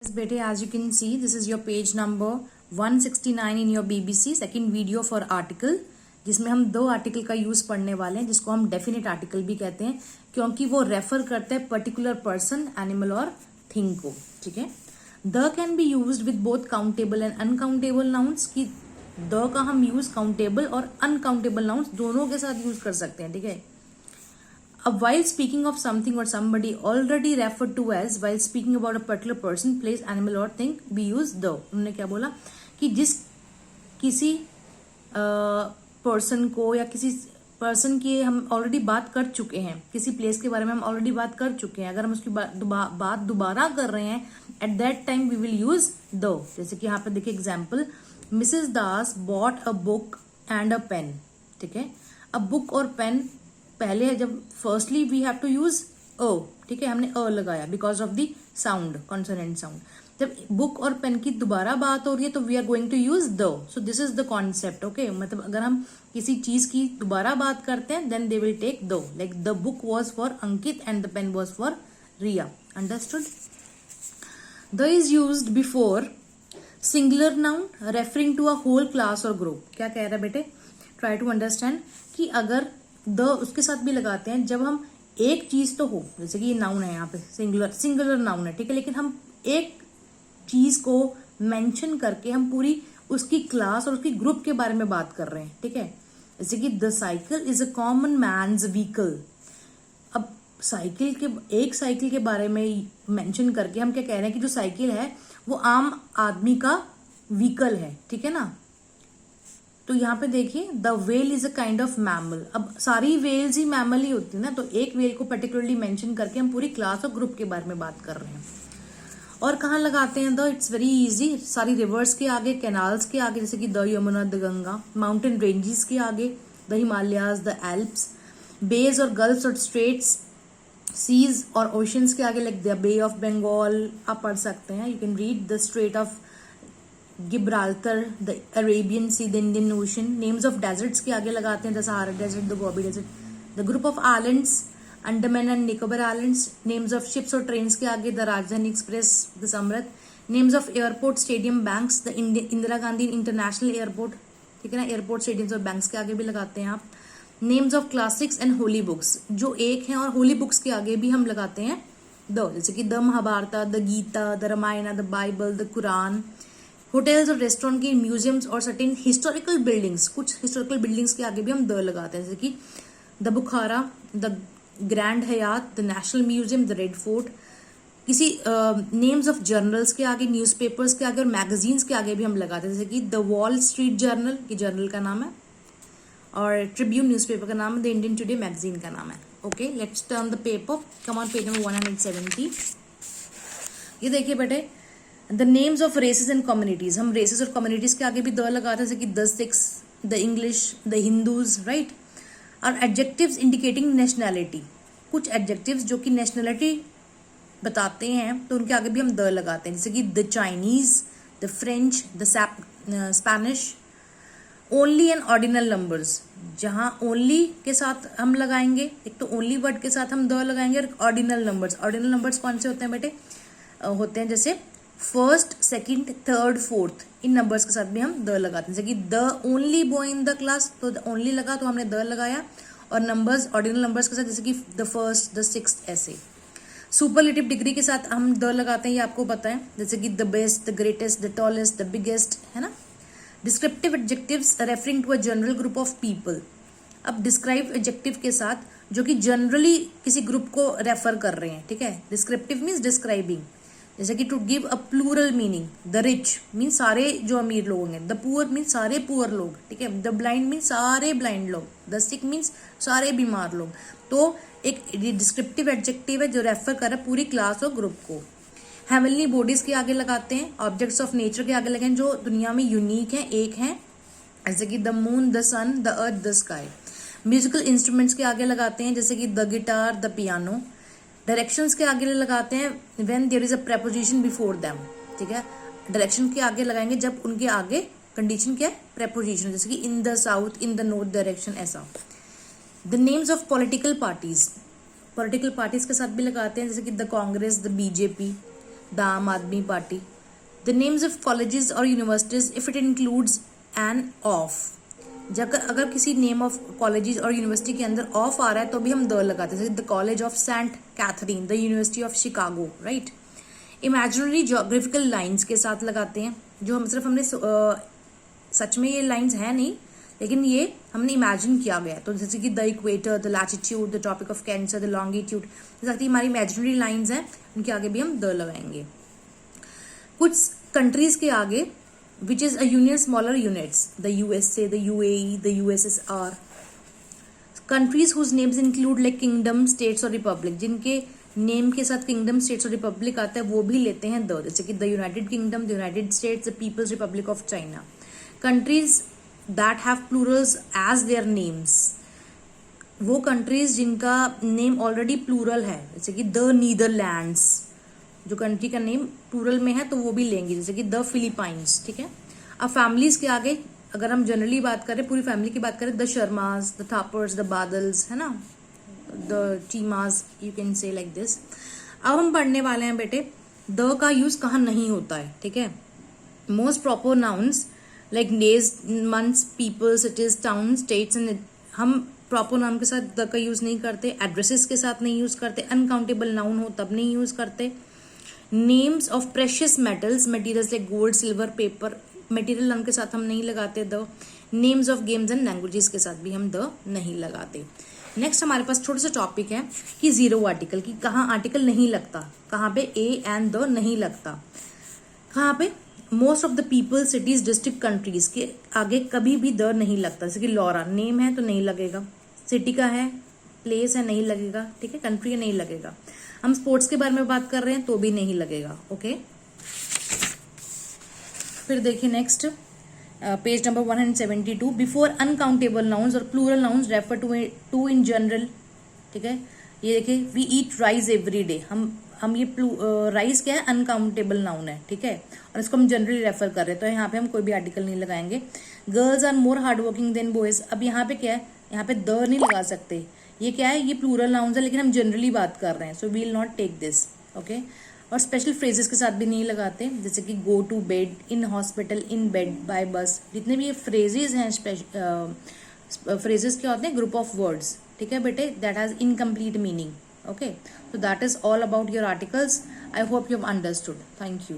Yes, bete, as you can see, this is your page number 169 in your BBC second video for article, जिसमें हम दो article का use पढ़ने वाले हैं, जिसको हम डेफिनेट आर्टिकल भी कहते हैं, क्योंकि वो रेफर करते हैं पर्टिकुलर पर्सन, एनिमल और थिंग को. ठीक है. The can be used with both countable and uncountable nouns. की द का हम यूज काउंटेबल और अनकाउंटेबल नाउन्स दोनों के साथ यूज कर सकते हैं. ठीक है. अब while speaking of something or somebody already referred to as, while speaking about a particular person, place, animal or thing, we use the. उन्होंने क्या बोला कि किसी पर्सन को या किसी पर्सन की हम ऑलरेडी बात कर चुके हैं, किसी प्लेस के बारे में हम ऑलरेडी बात कर चुके हैं, अगर हम उसकी बात दोबारा कर रहे हैं, at that time we will use the. जैसे कि यहाँ पे देखिए example, Mrs Das bought a book and a pen. ठीक है. अब बुक और पेन पहले जब firstly we have to use a. ठीक है. हमने अ लगाया because of the sound, consonant sound. जब बुक और पेन की दोबारा बात हो रही है तो we are going to use the. So this is the concept. Okay. मतलब अगर हम किसी चीज की दोबारा बात करते हैं then they will take the. Like the book was for Ankit and the pen was for Riya. Understood. The is used before singular noun referring to a whole class और ग्रुप. क्या कह रहा है बेटे? ट्राई टू अंडरस्टैंड कि अगर the उसके साथ भी लगाते हैं जब हम एक चीज तो हो, जैसे कि ये नाउन है यहाँ पे, सिंगुलर नाउन है. ठीक है. लेकिन हम एक चीज को मेंशन करके हम पूरी उसकी क्लास और उसकी ग्रुप के बारे में बात कर रहे हैं. ठीक है. जैसे कि the cycle is a common man's vehicle. अब एक साइकिल के बारे में मेंशन करके हम क्या कह रहे हैं कि जो साइकिल है वो आम आदमी का व्हीकल है. ठीक है ना. तो यहाँ पे देखिए, the well is a kind of mammal. अब सारी वेल्स ही मैमल ही होती है ना, तो एक वेल को पर्टिकुलरली मेंशन करके हम पूरी क्लास और ग्रुप के बारे में बात कर रहे हैं. और कहाँ लगाते हैं द? It's very easy. सारी रिवर्स के आगे, कैनाल्स के आगे, जैसे कि the Yamuna, the Ganga. Mountain ranges के आगे, the Himalayas, the Alps. Bays और गल्फ्स और स्ट्रेट्स. सीज और ओशंस के आगे, like the bay of Bengal आप पढ़ सकते हैं. You can read the strait of Gibraltar, the Arabian Sea, the Indian Ocean. Names of deserts के आगे लगाते हैं, the Sahara Desert, the Gobi Desert. The group of islands, Andaman and Nicobar Islands. Names of ships और trains के आगे, the Rajdhani Express, the Samrat. Names of airport, stadium, banks, the Indira Gandhi International Airport. ठीक है ना. Airport, stadiums और banks के आगे भी लगाते हैं आप. Names of classics and holy books, जो एक हैं, और होली बुक्स के आगे भी हम लगाते हैं द. जैसे कि the Mahabharata, the Gita, the Ramayana, the Bible, the Quran. Hotels और रेस्टोरेंट की, म्यूजियम्स और सर्टेन हिस्टोरिकल बिल्डिंग्स, कुछ हिस्टोरिकल बिल्डिंग्स के आगे भी हम द लगाते हैं. जैसे कि the Bukhara, the Grand Hyatt, the National Museum, the Red Fort. किसी नेम्स ऑफ जर्नल्स के आगे, न्यूज़पेपर्स के आगे और मैगजीन्स के आगे भी हम लगाते हैं. जैसे कि द वॉल स्ट्रीट जर्नल, ये जर्नल का नाम है, और ट्रिब्यून न्यूज़पेपर का नाम है, द इंडियन टुडे मैगजीन का नाम है. Okay. Let's turn the paper. Come on page number 170. ये देखिए बेटे, the names of races and communities. हम रेसेस और कम्युनिटीज के आगे भी द लगाते हैं, जैसे कि the Sikhs, the English, the Hindus. Right. और एडजेक्टिव्स इंडिकेटिंग नेशनैलिटी. कुछ एडजेक्टिव्स जो कि नेशनैलिटी बताते हैं तो उनके आगे भी हम द लगाते हैं, जैसे कि the Chinese, the French, the Spanish. Only and ordinal numbers, जहाँ ओनली के साथ हम लगाएंगे, एक तो ओनली वर्ड के साथ हम द लगाएंगे, और ऑर्डिनल नंबर्स कौन से होते हैं बेटे? होते हैं जैसे फर्स्ट, सेकंड, थर्ड, फोर्थ. इन नंबर्स के साथ भी हम द लगाते हैं. जैसे कि the only boy in the class, तो ओनली लगा तो हमने द लगाया. और नंबर्स, ऑर्डिनल नंबर्स के साथ, जैसे कि द फर्स्ट, द सिक्स्थ, ऐसे. सुपरलेटिव डिग्री के साथ हम द लगाते हैं, ये आपको पता है, जैसे कि the best, the greatest, the tallest, the biggest, है ना. Descriptive adjectives referring to a general group of people. अब डिस्क्राइब एडजेक्टिव के साथ जो कि जनरली किसी ग्रुप को रेफर कर रहे हैं. ठीक है. Descriptive means describing. जैसे कि to give a plural meaning, the rich means सारे जो अमीर लोग होंगे, द पुअर मीन्स सारे पुअर लोग. ठीक है. द ब्लाइंड मीन्स सारे ब्लाइंड लोग, द सिक मीन्स सारे बीमार लोग. तो एक डिस्क्रिप्टिव एडजेक्टिव है जो रेफर कर रहा है पूरी क्लास और ग्रुप को. हेवनली बॉडीज के आगे लगाते हैं. ऑब्जेक्ट्स ऑफ नेचर के आगे लगाएं जो दुनिया में यूनिक है, एक है, जैसे कि the moon, the sun, the earth, the sky. Musical instruments के आगे लगाते हैं, जैसे कि the guitar, the piano. Directions के आगे लगाते हैं when there is a preposition before them. ठीक है. डायरेक्शन के आगे लगाएंगे जब उनके आगे कंडीशन क्या है? प्रेपोजिशन. जैसे कि in the south, in the north direction, ऐसा. The names of political parties. Political parties के साथ भी लगाते हैं, जैसे कि the Congress, the BJP. The Aam Aadmi Party. The names of colleges और universities if it includes an of. अगर किसी नेम ऑफ कॉलेजेस और यूनिवर्सिटी के अंदर ऑफ आ रहा है तो भी हम द लगाते हैं. The college of Saint Catherine, the university of Chicago, right. Imaginary geographical lines के साथ लगाते हैं, जो हम सिर्फ हमने सच में ये लाइंस है नहीं, लेकिन ये हमने इमेजिन किया गया. तो जैसे कि the equator, the latitude, the Tropic of Cancer, the longitude, जैसे हमारी इमेजिनरी लाइंस हैं, उनके आगे भी हम द लगाएंगे. कुछ कंट्रीज के आगे which is a union smaller units, the USA, the UAE, the USSR. Countries whose names include like kingdom, states और republic, जिनके नेम के साथ किंगडम, स्टेट्स और रिपब्लिक आता है वो भी लेते हैं द, जैसे कि the United Kingdom, the United States, the People's Republic of China. Countries that have plurals as their names, वो कंट्रीज जिनका नेम ऑलरेडी प्लूरल है, जैसे कि द नीदरलैंड्स, जो कंट्री का नेम प्लूरल में है तो वो भी लेंगे, जैसे कि द फिलीपाइंस. ठीक है. अब फैमिलीज के आगे अगर हम जनरली बात करें, पूरी फैमिली की बात करें, the Sharmas, the Thapars, the Badals, है ना, the Cheemas, you can say like this. अब हम पढ़ने वाले हैं बेटे द का यूज कहाँ नहीं होता है. ठीक है. Most proper nouns like days, months, people, cities, town, states and, हम प्रॉपर नाउन के साथ द का यूज नहीं करते. एड्रेसेस के साथ नहीं यूज करते. अनकाउंटेबल नाउन हो तब नहीं यूज करते. Names of precious metals, materials like gold, silver, paper, material नाम के साथ हम नहीं लगाते the. Names of games and languages के साथ भी हम द नहीं लगाते. नेक्स्ट हमारे पास छोटा सा टॉपिक है कि जीरो आर्टिकल, की कहाँ आर्टिकल नहीं लगता, कहाँ पे ए एंड द नहीं लगता. कहाँ पे most of the people, cities, district, countries के आगे कभी भी द नहीं लगता. जैसे कि लॉरा नेम है तो नहीं लगेगा, सिटी का है, प्लेस है, नहीं लगेगा. ठीक है. कंट्री है, नहीं लगेगा. हम स्पोर्ट्स के बारे में बात कर रहे हैं तो भी नहीं लगेगा. ओके. फिर देखिए next page number 172. Before uncountable nouns और plural nouns refer to in general. ठीक है. ये देखिए we eat rice every day. हम ये राइस क्या है, अनकाउंटेबल नाउन है. ठीक है. और इसको हम जनरली रेफर कर रहे हैं तो यहाँ पे हम कोई भी आर्टिकल नहीं लगाएंगे. Girls are more hard working than boys. अब यहाँ पे क्या है, यहाँ पे द नहीं लगा सकते. ये क्या है, ये प्लूरल नाउन्स है लेकिन हम जनरली बात कर रहे हैं, so we will not take this. Okay. और स्पेशल फ्रेजेस के साथ भी नहीं लगाते, जैसे कि go to bed, in hospital, in bed, by bus. जितने भी ये फ्रेजेस हैं, फ्रेजेस क्या होते हैं, ग्रुप ऑफ वर्ड्स. ठीक है बेटे, that has incomplete meaning. Okay. So that is all about your articles. I hope you have understood. Thank you.